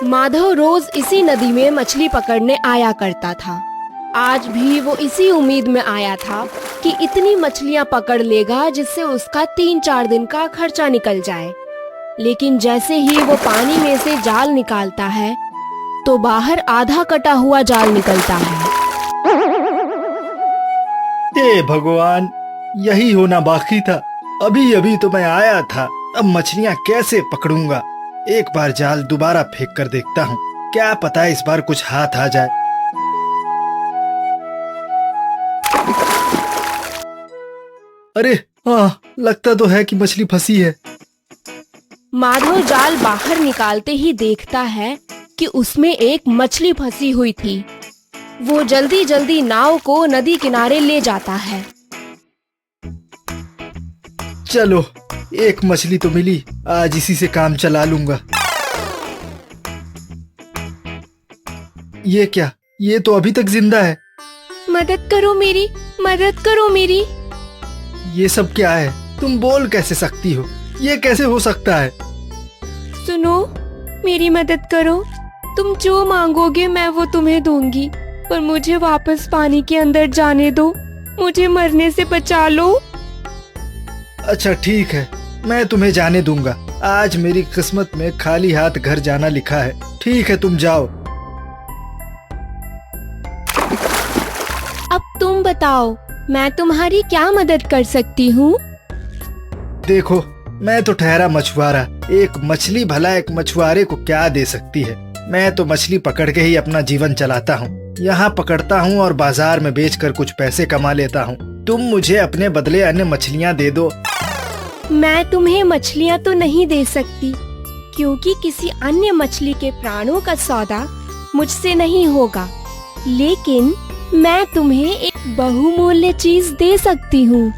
माधव रोज इसी नदी में मछली पकड़ने आया करता था। आज भी वो इसी उम्मीद में आया था कि इतनी मछलियां पकड़ लेगा जिससे उसका 3-4 दिन का खर्चा निकल जाए। लेकिन जैसे ही वो पानी में से जाल निकालता है तो बाहर आधा कटा हुआ जाल निकलता है। हे भगवान, यही होना बाकी था। अभी अभी तो मैं आया था, अब मछलियां कैसे पकड़ूंगा। एक बार जाल दोबारा फेंक कर देखता हूँ, क्या पता इस बार कुछ हाथ आ जाए। अरे हाँ, लगता तो है कि मछली फंसी है। माधव जाल बाहर निकालते ही देखता है कि उसमें एक मछली फंसी हुई थी। वो जल्दी जल्दी नाव को नदी किनारे ले जाता है। चलो, एक मछली तो मिली, आज इसी से काम चला लूंगा। ये क्या, ये तो अभी तक जिंदा है। मदद करो मेरी, मदद करो मेरी। ये सब क्या है? तुम बोल कैसे सकती हो? ये कैसे हो सकता है? सुनो, मेरी मदद करो। तुम जो मांगोगे मैं वो तुम्हें दूंगी, पर मुझे वापस पानी के अंदर जाने दो। मुझे मरने से बचा लो। अच्छा ठीक है, मैं तुम्हें जाने दूंगा। आज मेरी किस्मत में खाली हाथ घर जाना लिखा है। ठीक है, तुम जाओ। अब तुम बताओ, मैं तुम्हारी क्या मदद कर सकती हूँ? देखो, मैं तो ठहरा मछुआरा। एक मछली भला एक मछुआरे को क्या दे सकती है। मैं तो मछली पकड़ के ही अपना जीवन चलाता हूँ। यहाँ पकड़ता हूँ और बाजार में बेचकर कुछ पैसे कमा लेता हूँ। तुम मुझे अपने बदले अन्य मछलियाँ दे दो। मैं तुम्हें मछलियाँ तो नहीं दे सकती, क्योंकि किसी अन्य मछली के प्राणों का सौदा मुझसे नहीं होगा। लेकिन मैं तुम्हें एक बहुमूल्य चीज दे सकती हूँ।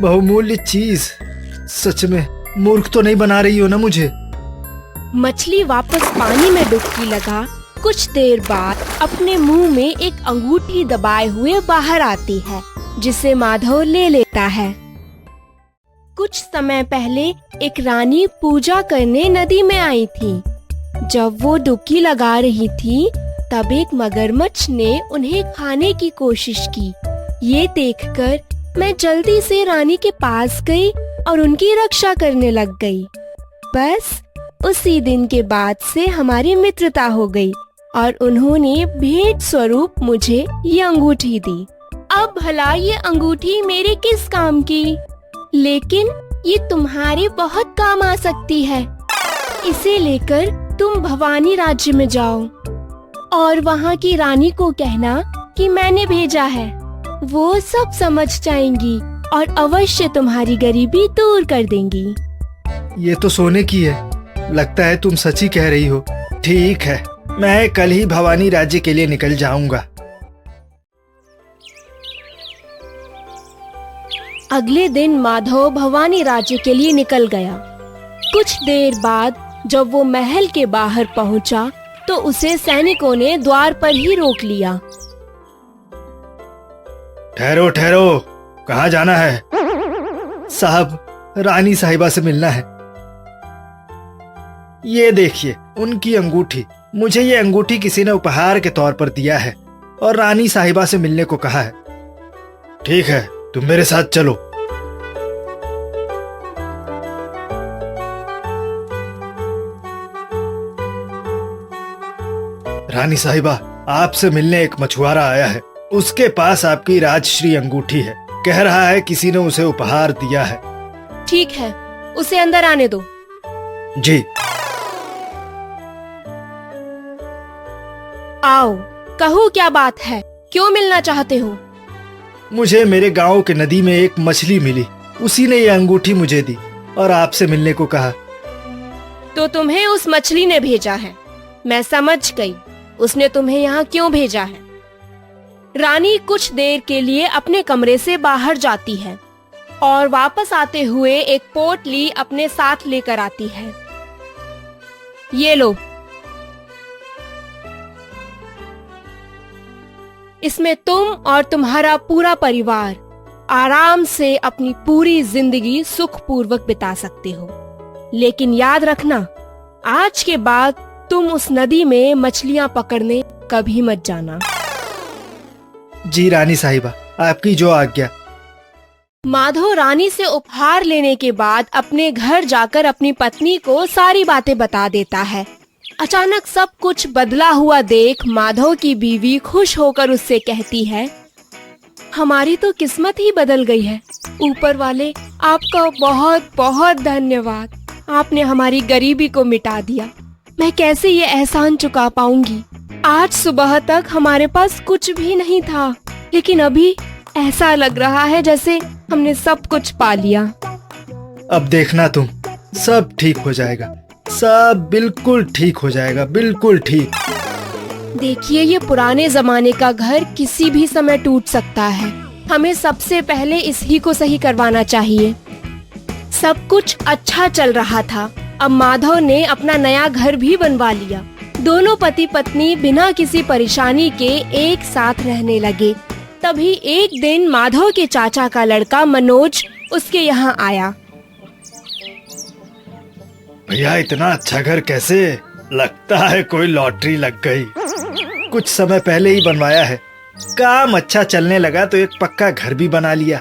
बहुमूल्य चीज? सच में मूर्ख तो नहीं बना रही हो ना मुझे? मछली वापस पानी में डुबकी लगा कुछ देर बाद अपने मुंह में एक अंगूठी दबाए हुए बाहर आती है, जिसे माधव ले लेता है। कुछ समय पहले एक रानी पूजा करने नदी में आई थी। जब वो डुबकी लगा रही थी तब एक मगरमच्छ ने उन्हें खाने की कोशिश की। ये देखकर मैं जल्दी से रानी के पास गई और उनकी रक्षा करने लग गई। बस उसी दिन के बाद से हमारी मित्रता हो गई और उन्होंने भेंट स्वरूप मुझे ये अंगूठी दी। अब भला ये अंगूठी मेरे किस काम की? लेकिन ये तुम्हारे बहुत काम आ सकती है। इसे लेकर तुम भवानी राज्य में जाओ और वहाँ की रानी को कहना कि मैंने भेजा है। वो सब समझ जाएंगी और अवश्य तुम्हारी गरीबी दूर कर देंगी। ये तो सोने की है। लगता है तुम सच ही कह रही हो। ठीक है, मैं कल ही भवानी राज्य के लिए निकल जाऊंगा। अगले दिन माधव भवानी राज्य के लिए निकल गया। कुछ देर बाद जब वो महल के बाहर पहुंचा तो उसे सैनिकों ने द्वार पर ही रोक लिया। ठहरो ठहरो, कहाँ जाना है? साहब, रानी साहिबा से मिलना है। ये देखिए, उनकी अंगूठी। मुझे ये अंगूठी किसी ने उपहार के तौर पर दिया है और रानी साहिबा से मिलने को कहा है। ठीक है, तुम मेरे साथ चलो। रानी साहिबा, आपसे मिलने एक मछुआरा आया है। उसके पास आपकी राजश्री अंगूठी है। कह रहा है किसी ने उसे उपहार दिया है। ठीक है, उसे अंदर आने दो। जी। आओ, कहो क्या बात है, क्यों मिलना चाहते हो? मुझे मेरे गांव के नदी में एक मछली मिली। उसी ने ये अंगूठी मुझे दी और आपसे मिलने को कहा। तो तुम्हें उस मछली ने भेजा है। मैं समझ गई उसने तुम्हें यहाँ क्यों भेजा है। रानी कुछ देर के लिए अपने कमरे से बाहर जाती है और वापस आते हुए एक पोटली अपने साथ लेकर आती है। ये लो, इसमें तुम और तुम्हारा पूरा परिवार आराम से अपनी पूरी जिंदगी सुखपूर्वक बिता सकते हो। लेकिन याद रखना, आज के बाद तुम उस नदी में मछलियाँ पकड़ने कभी मत जाना। जी रानी साहिबा, आपकी जो आज्ञा। माधव रानी से उपहार लेने के बाद अपने घर जाकर अपनी पत्नी को सारी बातें बता देता है। अचानक सब कुछ बदला हुआ देख माधव की बीवी खुश होकर उससे कहती है, हमारी तो किस्मत ही बदल गई है। ऊपर वाले आपका बहुत बहुत धन्यवाद। आपने हमारी गरीबी को मिटा दिया। मैं कैसे ये एहसान चुका पाऊंगी। आज सुबह तक हमारे पास कुछ भी नहीं था, लेकिन अभी ऐसा लग रहा है जैसे हमने सब कुछ पा लिया। अब देखना तुम, सब ठीक हो जाएगा, सब बिल्कुल ठीक हो जाएगा, बिल्कुल ठीक। देखिए, ये पुराने जमाने का घर किसी भी समय टूट सकता है। हमें सबसे पहले इसी को सही करवाना चाहिए। सब कुछ अच्छा चल रहा था। अब माधव ने अपना नया घर भी बनवा लिया। दोनों पति पत्नी बिना किसी परेशानी के एक साथ रहने लगे। तभी एक दिन माधव के चाचा का लड़का मनोज उसके यहाँ आया। भैया, इतना अच्छा घर कैसे? लगता है कोई लॉटरी लग गई। कुछ समय पहले ही बनवाया है। काम अच्छा चलने लगा तो एक पक्का घर भी बना लिया।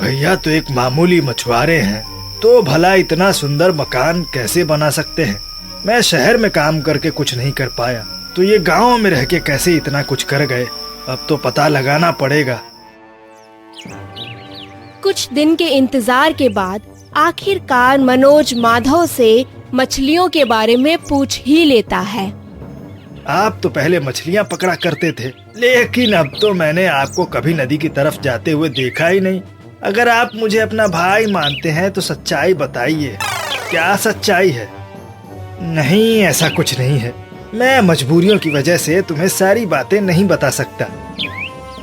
भैया तो एक मामूली मछुआरे हैं, तो भला इतना सुंदर मकान कैसे बना सकते हैं? मैं शहर में काम करके कुछ नहीं कर पाया, तो ये गांव में रह के कैसे इतना कुछ कर गए? अब तो पता लगाना पड़ेगा। कुछ दिन के इंतजार के बाद आखिरकार मनोज माधव से मछलियों के बारे में पूछ ही लेता है। आप तो पहले मछलियाँ पकड़ा करते थे, लेकिन अब तो मैंने आपको कभी नदी की तरफ जाते हुए देखा ही नहीं। अगर आप मुझे अपना भाई मानते हैं तो सच्चाई बताइए, क्या सच्चाई है? नहीं, ऐसा कुछ नहीं है। मैं मजबूरियों की वजह से तुम्हें सारी बातें नहीं बता सकता।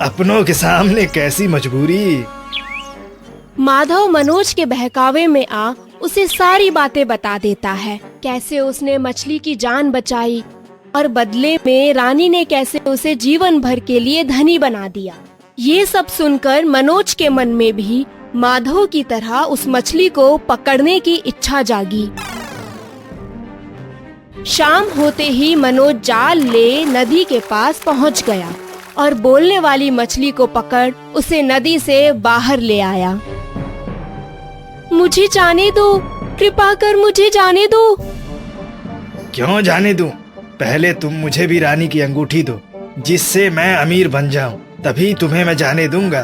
अपनों के सामने कैसी मजबूरी। माधव मनोज के बहकावे में आ उसे सारी बातें बता देता है। कैसे उसने मछली की जान बचाई और बदले में रानी ने कैसे उसे जीवन भर के लिए धनी बना दिया। ये सब सुनकर मनोज के मन में भी माधव की तरह उस मछली को पकड़ने की इच्छा जागी। शाम होते ही मनोज जाल ले नदी के पास पहुंच गया और बोलने वाली मछली को पकड़ उसे नदी से बाहर ले आया। मुझे जाने दो, कृपा कर मुझे जाने दो। क्यों जाने दूं? पहले तुम मुझे भी रानी की अंगूठी दो, जिससे मैं अमीर बन जाऊं, तभी तुम्हें मैं जाने दूंगा।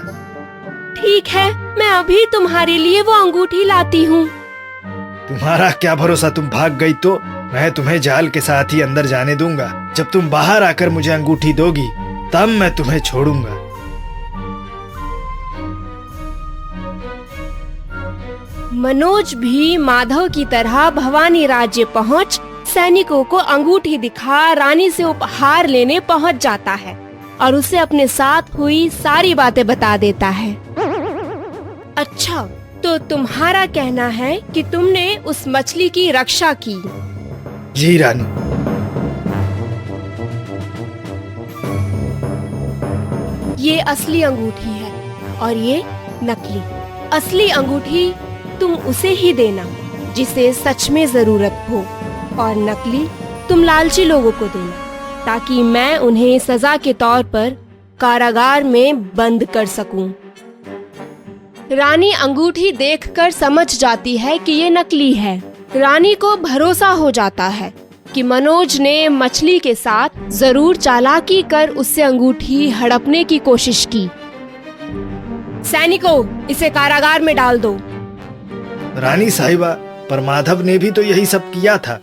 ठीक है, मैं अभी तुम्हारे लिए वो अंगूठी लाती हूँ। तुम्हारा क्या भरोसा, तुम भाग गई तो मैं तुम्हें जाल के साथ ही अंदर जाने दूंगा। जब तुम बाहर आकर मुझे अंगूठी दोगी, तब मैं तुम्हें छोड़ूंगा। मनोज भी माधव की तरह भवानी राज्य पहुंच सैनिकों को अंगूठी दिखा रानी से उपहार लेने पहुंच जाता है और उसे अपने साथ हुई सारी बातें बता देता है। अच्छा, तो तुम्हारा कहना है कि तुमने उस मछली की रक्षा की? जी रानी। ये असली अंगूठी है और ये नकली। असली अंगूठी तुम उसे ही देना जिसे सच में जरूरत हो, और नकली तुम लालची लोगों को देना, ताकि मैं उन्हें सजा के तौर पर कारागार में बंद कर सकूं। रानी अंगूठी देखकर समझ जाती है कि ये नकली है। रानी को भरोसा हो जाता है कि मनोज ने मछली के साथ जरूर चालाकी कर उससे अंगूठी हड़पने की कोशिश की। सैनिकों, इसे कारागार में डाल दो। रानी साहिबा, पर माधव ने भी तो यही सब किया था।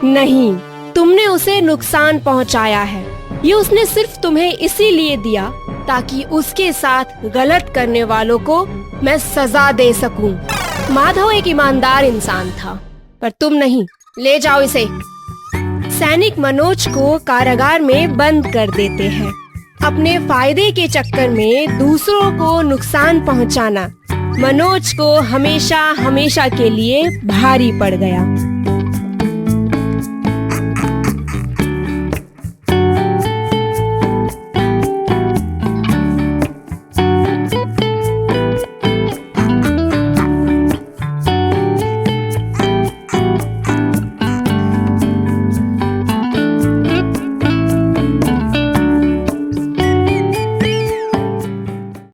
नहीं, तुमने उसे नुकसान पहुंचाया है। ये उसने सिर्फ तुम्हें इसीलिए दिया ताकि उसके साथ गलत करने वालों को मैं सजा दे सकूं। माधव एक ईमानदार इंसान था, पर तुम नहीं। ले जाओ इसे। सैनिक मनोज को कारागार में बंद कर देते हैं। अपने फायदे के चक्कर में दूसरों को नुकसान पहुंचाना मनोज को हमेशा हमेशा के लिए भारी पड़ गया।